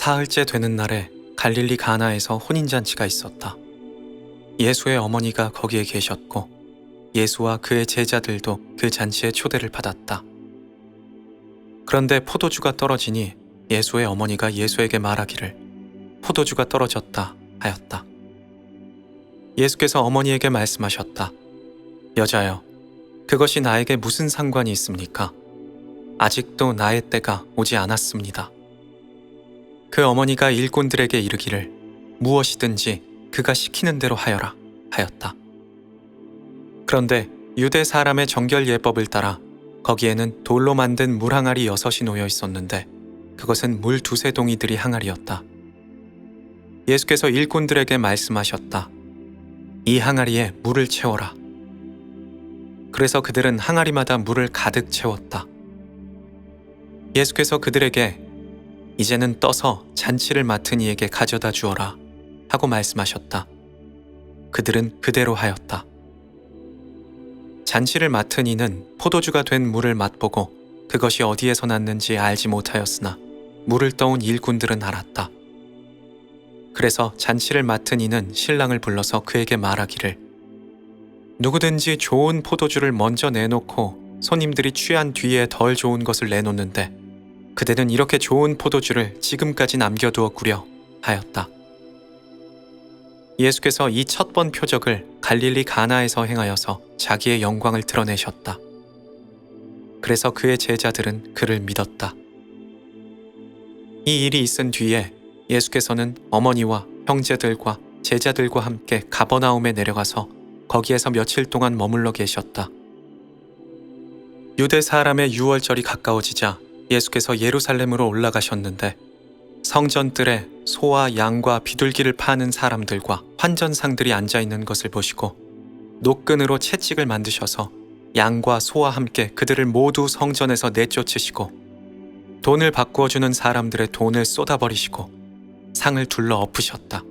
사흘째 되는 날에 갈릴리 가나에서 혼인잔치가 있었다. 예수의 어머니가 거기에 계셨고 예수와 그의 제자들도 그 잔치에 초대를 받았다. 그런데 포도주가 떨어지니 예수의 어머니가 예수에게 말하기를 포도주가 떨어졌다 하였다. 예수께서 어머니에게 말씀하셨다. 여자여, 그것이 나에게 무슨 상관이 있습니까? 아직도 나의 때가 오지 않았습니다. 그 어머니가 일꾼들에게 이르기를 무엇이든지 그가 시키는 대로 하여라 하였다. 그런데 유대 사람의 정결 예법을 따라 거기에는 돌로 만든 물 항아리 6이 놓여 있었는데 그것은 물 2-3 동이들이 항아리였다. 예수께서 일꾼들에게 말씀하셨다. 이 항아리에 물을 채워라. 그래서 그들은 항아리마다 물을 가득 채웠다. 예수께서 그들에게 이제는 떠서 잔치를 맡은 이에게 가져다 주어라 하고 말씀하셨다. 그들은 그대로 하였다. 잔치를 맡은 이는 포도주가 된 물을 맛보고 그것이 어디에서 났는지 알지 못하였으나 물을 떠온 일꾼들은 알았다. 그래서 잔치를 맡은 이는 신랑을 불러서 그에게 말하기를 누구든지 좋은 포도주를 먼저 내놓고 손님들이 취한 뒤에 덜 좋은 것을 내놓는데 그대는 이렇게 좋은 포도주를 지금까지 남겨두었구려 하였다. 예수께서 이 첫 번 표적을 갈릴리 가나에서 행하여서 자기의 영광을 드러내셨다. 그래서 그의 제자들은 그를 믿었다. 이 일이 있은 뒤에 예수께서는 어머니와 형제들과 제자들과 함께 가버나움에 내려가서 거기에서 며칠 동안 머물러 계셨다. 유대 사람의 유월절이 가까워지자 예수께서 예루살렘으로 올라가셨는데 성전뜰에 소와 양과 비둘기를 파는 사람들과 환전상들이 앉아있는 것을 보시고 노끈으로 채찍을 만드셔서 양과 소와 함께 그들을 모두 성전에서 내쫓으시고 돈을 바꾸어 주는 사람들의 돈을 쏟아버리시고 상을 둘러 엎으셨다.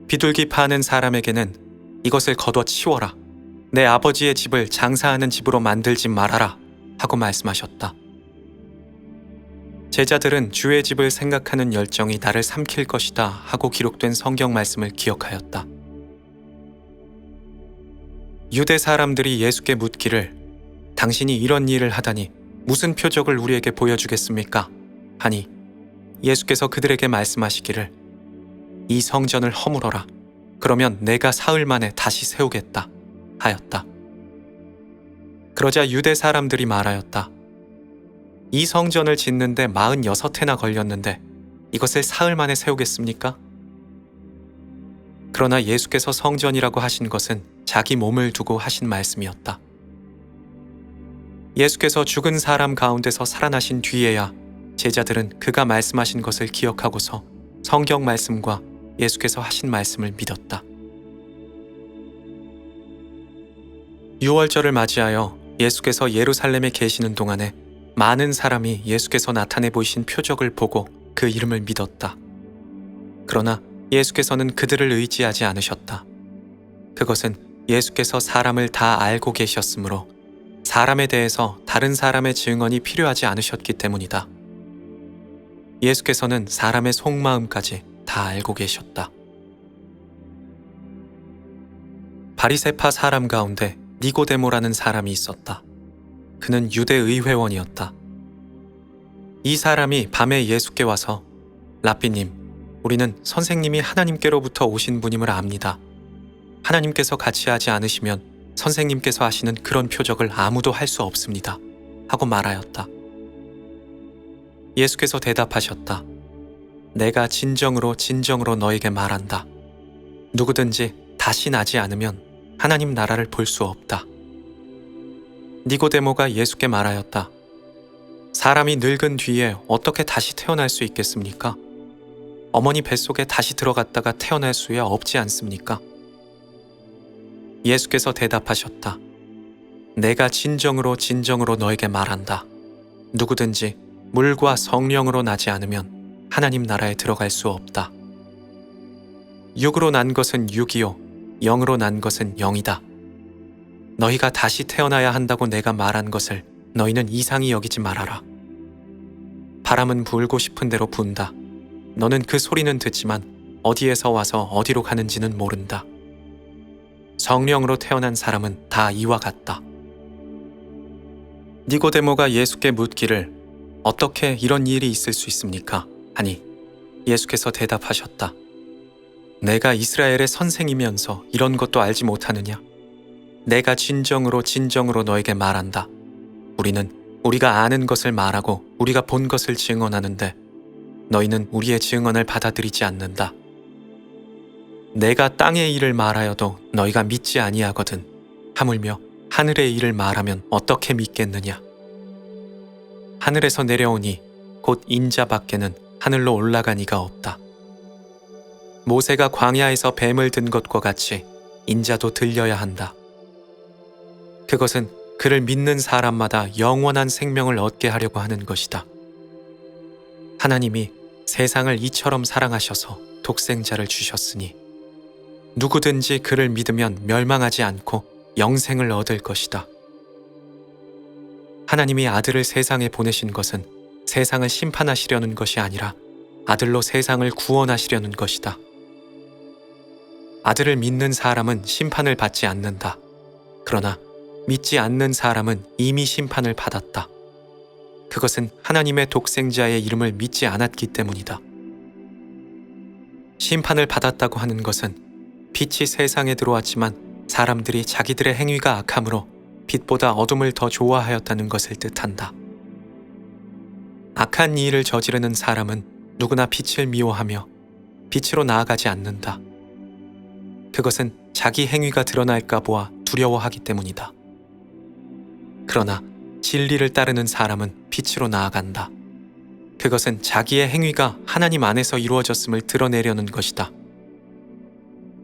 비둘기 파는 사람에게는 이것을 거둬 치워라. 내 아버지의 집을 장사하는 집으로 만들지 말아라 하고 말씀하셨다. 제자들은 주의 집을 생각하는 열정이 나를 삼킬 것이다 하고 기록된 성경 말씀을 기억하였다. 유대 사람들이 예수께 묻기를 당신이 이런 일을 하다니 무슨 표적을 우리에게 보여주겠습니까? 하니 예수께서 그들에게 말씀하시기를 이 성전을 허물어라. 그러면 내가 사흘 만에 다시 세우겠다 하였다. 그러자 유대 사람들이 말하였다. 이 성전을 짓는데 46해나 걸렸는데 이것을 사흘 만에 세우겠습니까? 그러나 예수께서 성전이라고 하신 것은 자기 몸을 두고 하신 말씀이었다. 예수께서 죽은 사람 가운데서 살아나신 뒤에야 제자들은 그가 말씀하신 것을 기억하고서 성경 말씀과 예수께서 하신 말씀을 믿었다. 유월절을 맞이하여 예수께서 예루살렘에 계시는 동안에 많은 사람이 예수께서 나타내 보이신 표적을 보고 그 이름을 믿었다. 그러나 예수께서는 그들을 의지하지 않으셨다. 그것은 예수께서 사람을 다 알고 계셨으므로 사람에 대해서 다른 사람의 증언이 필요하지 않으셨기 때문이다. 예수께서는 사람의 속마음까지 다 알고 계셨다. 바리새파 사람 가운데 니고데모라는 사람이 있었다. 그는 유대 의회원이었다. 이 사람이 밤에 예수께 와서 라삐님, 우리는 선생님이 하나님께로부터 오신 분임을 압니다. 하나님께서 같이 하지 않으시면 선생님께서 하시는 그런 표적을 아무도 할 수 없습니다. 하고 말하였다. 예수께서 대답하셨다. 내가 진정으로 너에게 말한다. 누구든지 다시 나지 않으면 하나님 나라를 볼 수 없다. 니고데모가 예수께 말하였다. 사람이 늙은 뒤에 어떻게 다시 태어날 수 있겠습니까? 어머니 뱃속에 다시 들어갔다가 태어날 수야 없지 않습니까? 예수께서 대답하셨다. 내가 진정으로 너에게 말한다. 누구든지 물과 성령으로 나지 않으면 하나님 나라에 들어갈 수 없다. 육으로 난 것은 육이요 영으로 난 것은 영이다. 너희가 다시 태어나야 한다고 내가 말한 것을 너희는 이상히 여기지 말아라. 바람은 불고 싶은 대로 분다. 너는 그 소리는 듣지만 어디에서 와서 어디로 가는지는 모른다. 성령으로 태어난 사람은 다 이와 같다. 니고데모가 예수께 묻기를 어떻게 이런 일이 있을 수 있습니까? 하니 예수께서 대답하셨다. 내가 이스라엘의 선생이면서 이런 것도 알지 못하느냐? 내가 진정으로 너에게 말한다. 우리는 우리가 아는 것을 말하고 우리가 본 것을 증언하는데 너희는 우리의 증언을 받아들이지 않는다. 내가 땅의 일을 말하여도 너희가 믿지 아니하거든. 하물며 하늘의 일을 말하면 어떻게 믿겠느냐? 하늘에서 내려오니 곧 인자 밖에는 하늘로 올라간 이가 없다. 모세가 광야에서 뱀을 든 것과 같이 인자도 들려야 한다. 그것은 그를 믿는 사람마다 영원한 생명을 얻게 하려고 하는 것이다. 하나님이 세상을 이처럼 사랑하셔서 독생자를 주셨으니 누구든지 그를 믿으면 멸망하지 않고 영생을 얻을 것이다. 하나님이 아들을 세상에 보내신 것은 세상을 심판하시려는 것이 아니라 아들로 세상을 구원하시려는 것이다. 아들을 믿는 사람은 심판을 받지 않는다. 그러나 믿지 않는 사람은 이미 심판을 받았다. 그것은 하나님의 독생자의 이름을 믿지 않았기 때문이다. 심판을 받았다고 하는 것은 빛이 세상에 들어왔지만 사람들이 자기들의 행위가 악함으로 빛보다 어둠을 더 좋아하였다는 것을 뜻한다. 악한 일을 저지르는 사람은 누구나 빛을 미워하며 빛으로 나아가지 않는다. 그것은 자기 행위가 드러날까 보아 두려워하기 때문이다. 그러나 진리를 따르는 사람은 빛으로 나아간다. 그것은 자기의 행위가 하나님 안에서 이루어졌음을 드러내려는 것이다.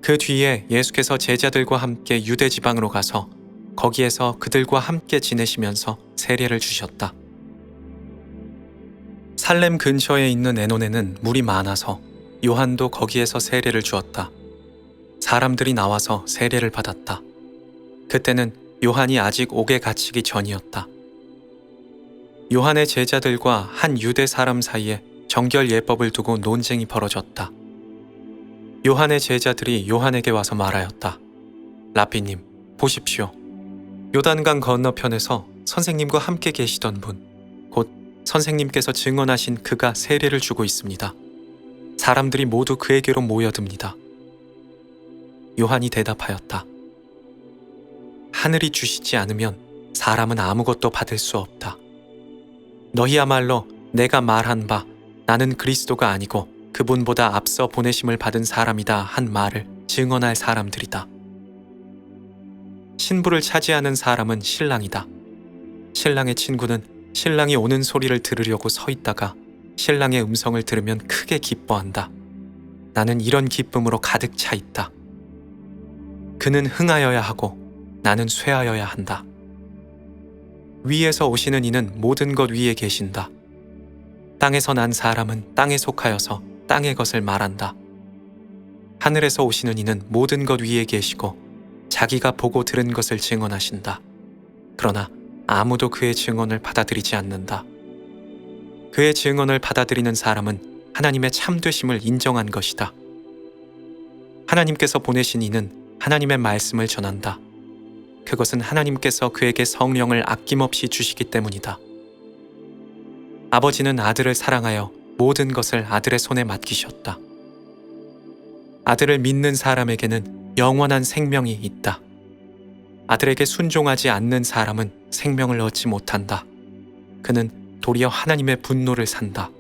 그 뒤에 예수께서 제자들과 함께 유대 지방으로 가서 거기에서 그들과 함께 지내시면서 세례를 주셨다. 살렘 근처에 있는 에논에는 물이 많아서 요한도 거기에서 세례를 주었다. 사람들이 나와서 세례를 받았다. 그때는 요한이 아직 옥에 갇히기 전이었다. 요한의 제자들과 한 유대 사람 사이에 정결 예법을 두고 논쟁이 벌어졌다. 요한의 제자들이 요한에게 와서 말하였다. 라비님, 보십시오. 요단강 건너편에서 선생님과 함께 계시던 분, 곧 선생님께서 증언하신 그가 세례를 주고 있습니다. 사람들이 모두 그에게로 모여듭니다. 요한이 대답하였다. 하늘이 주시지 않으면 사람은 아무것도 받을 수 없다. 너희야말로 내가 말한 바 나는 그리스도가 아니고 그분보다 앞서 보내심을 받은 사람이다 한 말을 증언할 사람들이다. 신부를 차지하는 사람은 신랑이다. 신랑의 친구는 신랑이 오는 소리를 들으려고 서 있다가 신랑의 음성을 들으면 크게 기뻐한다. 나는 이런 기쁨으로 가득 차 있다. 그는 흥하여야 하고 나는 쇠하여야 한다. 위에서 오시는 이는 모든 것 위에 계신다. 땅에서 난 사람은 땅에 속하여서 땅의 것을 말한다. 하늘에서 오시는 이는 모든 것 위에 계시고 자기가 보고 들은 것을 증언하신다. 그러나 아무도 그의 증언을 받아들이지 않는다. 그의 증언을 받아들이는 사람은 하나님의 참되심을 인정한 것이다. 하나님께서 보내신 이는 하나님의 말씀을 전한다. 그것은 하나님께서 그에게 성령을 아낌없이 주시기 때문이다. 아버지는 아들을 사랑하여 모든 것을 아들의 손에 맡기셨다. 아들을 믿는 사람에게는 영원한 생명이 있다. 아들에게 순종하지 않는 사람은 생명을 얻지 못한다. 그는 도리어 하나님의 분노를 산다.